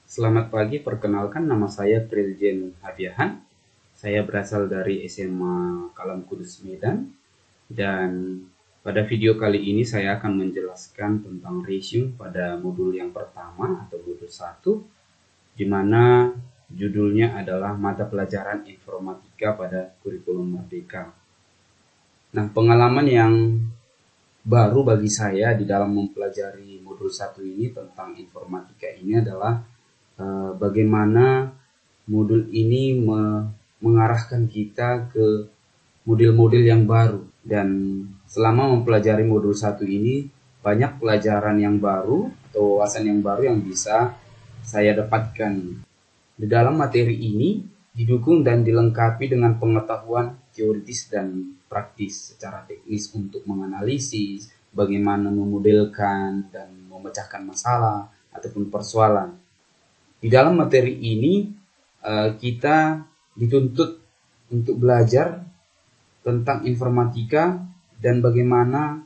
Selamat pagi, perkenalkan nama saya Priljen Habiahan. Saya berasal dari SMA Kalam Kudus Medan. Dan pada video kali ini saya akan menjelaskan tentang resume pada modul yang pertama atau modul 1, di mana judulnya adalah mata pelajaran informatika pada kurikulum Merdeka. Nah, pengalaman yang baru bagi saya di dalam mempelajari modul 1 ini tentang informatika ini adalah bagaimana modul ini mengarahkan kita ke model-model yang baru. Dan selama mempelajari modul 1 ini, banyak pelajaran yang baru atau wawasan yang baru yang bisa saya dapatkan. Di dalam materi ini didukung dan dilengkapi dengan pengetahuan teoritis dan praktis secara teknis untuk menganalisis, bagaimana memodelkan dan memecahkan masalah ataupun persoalan. Di dalam materi ini kita dituntut untuk belajar tentang informatika dan bagaimana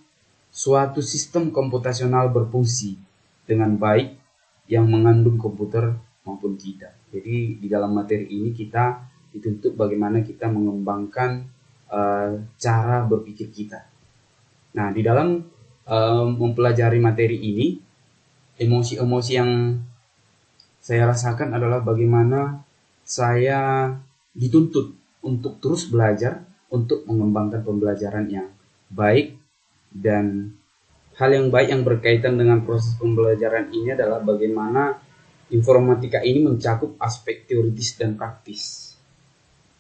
suatu sistem komputasional berfungsi dengan baik yang mengandung komputer maupun tidak. Jadi di dalam materi ini kita dituntut bagaimana kita mengembangkan cara berpikir kita. Nah, di dalam mempelajari materi ini, emosi-emosi yang saya rasakan adalah bagaimana saya dituntut untuk terus belajar, untuk mengembangkan pembelajaran yang baik. Dan hal yang baik yang berkaitan dengan proses pembelajaran ini adalah bagaimana informatika ini mencakup aspek teoritis dan praktis,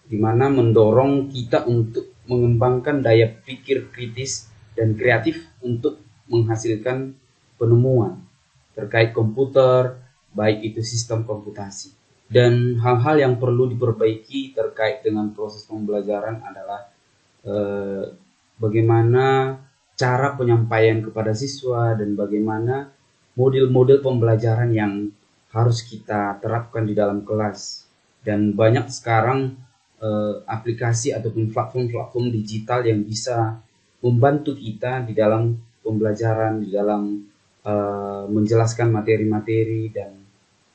di mana mendorong kita untuk mengembangkan daya pikir kritis dan kreatif untuk menghasilkan penemuan terkait komputer, baik itu sistem komputasi. Dan hal-hal yang perlu diperbaiki terkait dengan proses pembelajaran adalah bagaimana cara penyampaian kepada siswa dan bagaimana model-model pembelajaran yang harus kita terapkan di dalam kelas. Dan banyak sekarang aplikasi ataupun platform-platform digital yang bisa membantu kita di dalam pembelajaran, di dalam menjelaskan materi-materi dan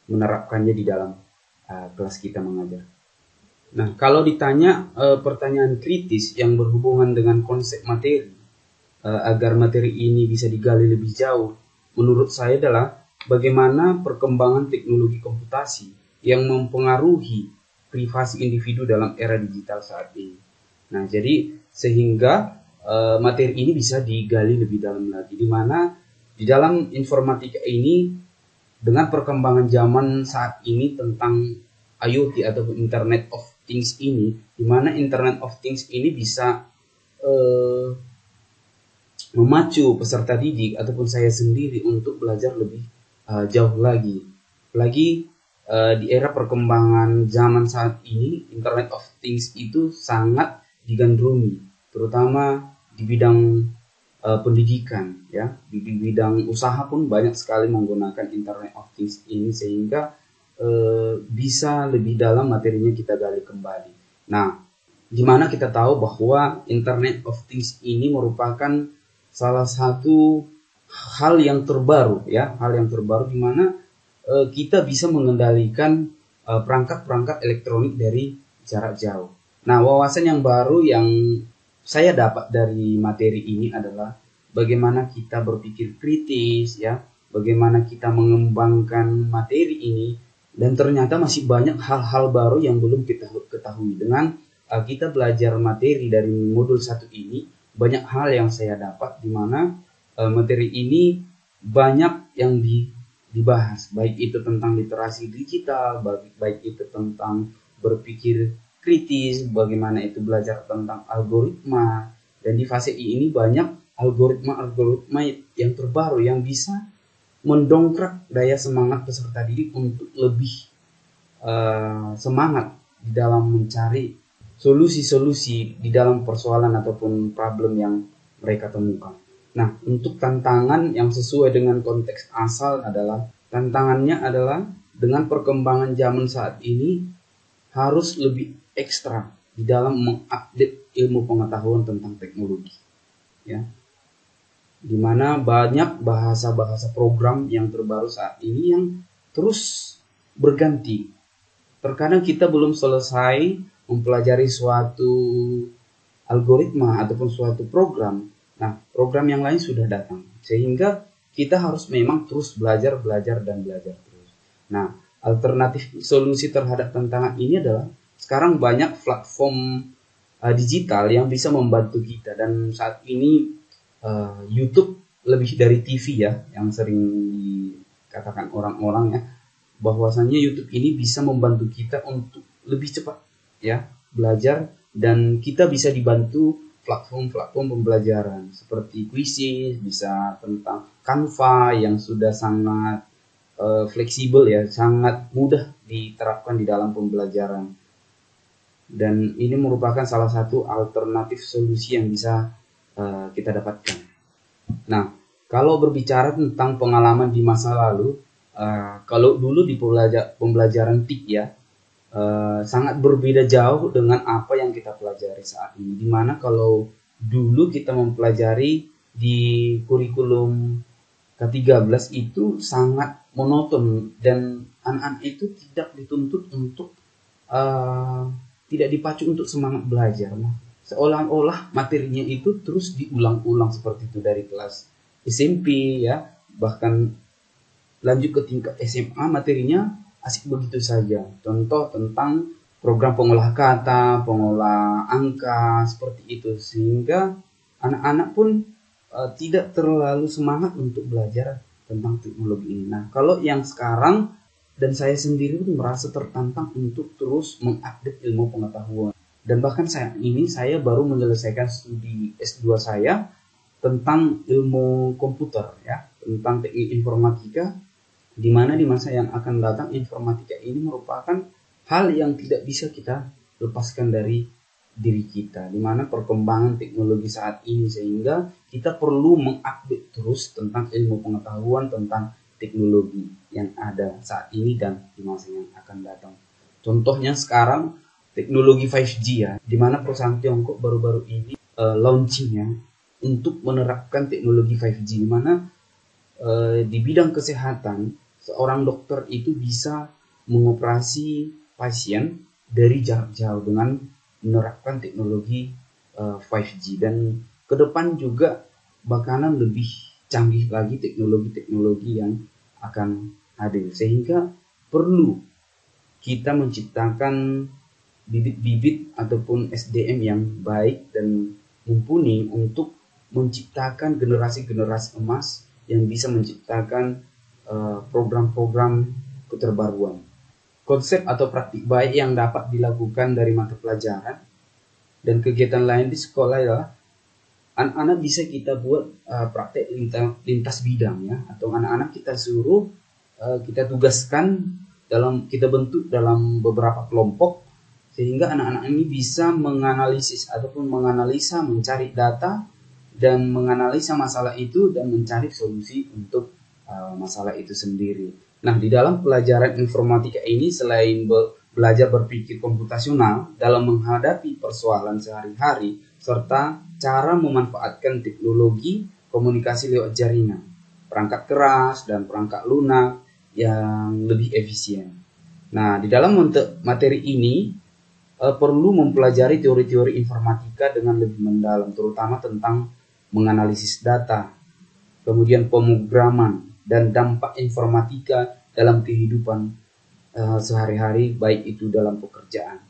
menerapkannya di dalam kelas kita mengajar. Nah, kalau ditanya pertanyaan kritis yang berhubungan dengan konsep materi agar materi ini bisa digali lebih jauh, menurut saya adalah bagaimana perkembangan teknologi komputasi yang mempengaruhi privasi individu dalam era digital saat ini. Nah, jadi sehingga materi ini bisa digali lebih dalam lagi, di mana di dalam informatika ini dengan perkembangan zaman saat ini tentang IoT atau Internet of Things ini, di mana Internet of Things ini bisa memacu peserta didik ataupun saya sendiri untuk belajar lebih jauh lagi. Apalagi di era perkembangan zaman saat ini, Internet of Things itu sangat digandrungi, terutama di bidang pendidikan, ya. Di bidang usaha pun banyak sekali menggunakan Internet of Things ini, sehingga bisa lebih dalam materinya kita gali kembali. Nah, di mana kita tahu bahwa Internet of Things ini merupakan salah satu hal yang terbaru, ya, hal yang terbaru di mana kita bisa mengendalikan perangkat-perangkat elektronik dari jarak jauh. Nah, wawasan yang baru yang saya dapat dari materi ini adalah bagaimana kita berpikir kritis, ya, bagaimana kita mengembangkan materi ini, dan ternyata masih banyak hal-hal baru yang belum kita ketahui. Dengan kita belajar materi dari modul 1 ini, banyak hal yang saya dapat, di mana materi ini banyak yang dibahas, baik itu tentang literasi digital, baik itu tentang berpikir kritis, bagaimana itu belajar tentang algoritma. Dan di fase ini banyak algoritma yang terbaru yang bisa mendongkrak daya semangat peserta didik untuk lebih semangat di dalam mencari solusi-solusi di dalam persoalan ataupun problem yang mereka temukan. Nah, untuk tantangan yang sesuai dengan konteks asal adalah, tantangannya adalah dengan perkembangan zaman saat ini harus lebih ekstra di dalam mengupdate ilmu pengetahuan tentang teknologi, ya. Di mana banyak bahasa-bahasa program yang terbaru saat ini yang terus berganti. Terkadang kita belum selesai mempelajari suatu algoritma ataupun suatu program. Nah, program yang lain sudah datang. Sehingga kita harus memang terus belajar terus. Nah, alternatif solusi terhadap tantangan ini adalah sekarang banyak platform digital yang bisa membantu kita. Dan saat ini YouTube lebih dari TV ya, yang sering dikatakan orang-orang ya, bahwasanya YouTube ini bisa membantu kita untuk lebih cepat ya belajar, dan kita bisa dibantu platform-platform pembelajaran seperti Quizizz, bisa tentang Canva yang sudah sangat fleksibel ya, sangat mudah diterapkan di dalam pembelajaran. Dan ini merupakan salah satu alternatif solusi yang bisa kita dapatkan. Nah, kalau berbicara tentang pengalaman di masa lalu, kalau dulu di pembelajaran TIK ya, sangat berbeda jauh dengan apa yang kita pelajari saat ini. Dimana kalau dulu kita mempelajari di kurikulum K13 itu sangat monoton, dan anak-anak itu tidak dituntut untuk tidak dipacu untuk semangat belajar. Nah, seolah-olah materinya itu terus diulang-ulang seperti itu dari kelas SMP ya, bahkan lanjut ke tingkat SMA materinya asik begitu saja. Contoh tentang program pengolah kata, pengolah angka, seperti itu. Sehingga anak-anak pun tidak terlalu semangat untuk belajar tentang teknologi ini. Nah, kalau yang sekarang, dan saya sendiri pun merasa tertantang untuk terus mengupdate ilmu pengetahuan. Dan bahkan saya baru menyelesaikan studi S2 saya tentang ilmu komputer ya, tentang teknik informatika, di mana di masa yang akan datang informatika ini merupakan hal yang tidak bisa kita lepaskan dari diri kita, di mana perkembangan teknologi saat ini, sehingga kita perlu mengupdate terus tentang ilmu pengetahuan tentang teknologi yang ada saat ini dan di masa yang akan datang. Contohnya sekarang teknologi 5G ya, di mana perusahaan Tiongkok baru-baru ini launchingnya untuk menerapkan teknologi 5G, di mana di bidang kesehatan seorang dokter itu bisa mengoperasi pasien dari jarak jauh dengan menerapkan teknologi 5G, dan ke depan juga bakalan lebih canggih lagi teknologi-teknologi yang akan hadir, sehingga perlu kita menciptakan bibit-bibit ataupun SDM yang baik dan mumpuni untuk menciptakan generasi-generasi emas yang bisa menciptakan program-program keterbaruan. Konsep atau praktik baik yang dapat dilakukan dari mata pelajaran dan kegiatan lain di sekolah adalah anak-anak bisa kita buat praktek lintas bidang ya, atau anak-anak kita suruh kita tugaskan kita bentuk dalam beberapa kelompok, sehingga anak-anak ini bisa menganalisis ataupun menganalisa, mencari data dan menganalisa masalah itu dan mencari solusi untuk masalah itu sendiri. Nah, di dalam pelajaran informatika ini, selain belajar berpikir komputasional dalam menghadapi persoalan sehari-hari, serta cara memanfaatkan teknologi komunikasi lewat jaringan, perangkat keras dan perangkat lunak yang lebih efisien. Nah, di dalam materi ini perlu mempelajari teori-teori informatika dengan lebih mendalam, terutama tentang menganalisis data, kemudian pemrograman, dan dampak informatika dalam kehidupan sehari-hari, baik itu dalam pekerjaan.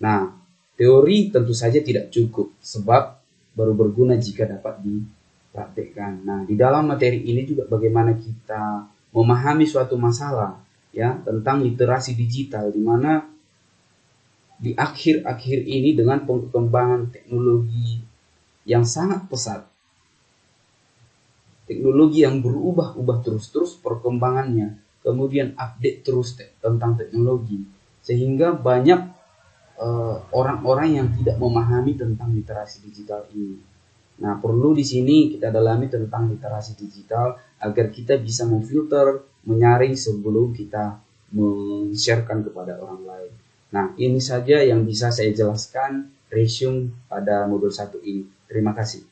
Nah, teori tentu saja tidak cukup, sebab baru berguna jika dapat dipraktekkan. Nah, di dalam materi ini juga bagaimana kita memahami suatu masalah ya tentang literasi digital, di mana di akhir-akhir ini dengan perkembangan teknologi yang sangat pesat, teknologi yang berubah-ubah terus perkembangannya, kemudian update terus tentang teknologi, sehingga banyak orang-orang yang tidak memahami tentang literasi digital ini. Nah, perlu di sini kita dalami tentang literasi digital agar kita bisa memfilter, menyaring sebelum kita men-sharekan kepada orang lain. Nah, ini saja yang bisa saya jelaskan resume pada modul 1 ini. Terima kasih.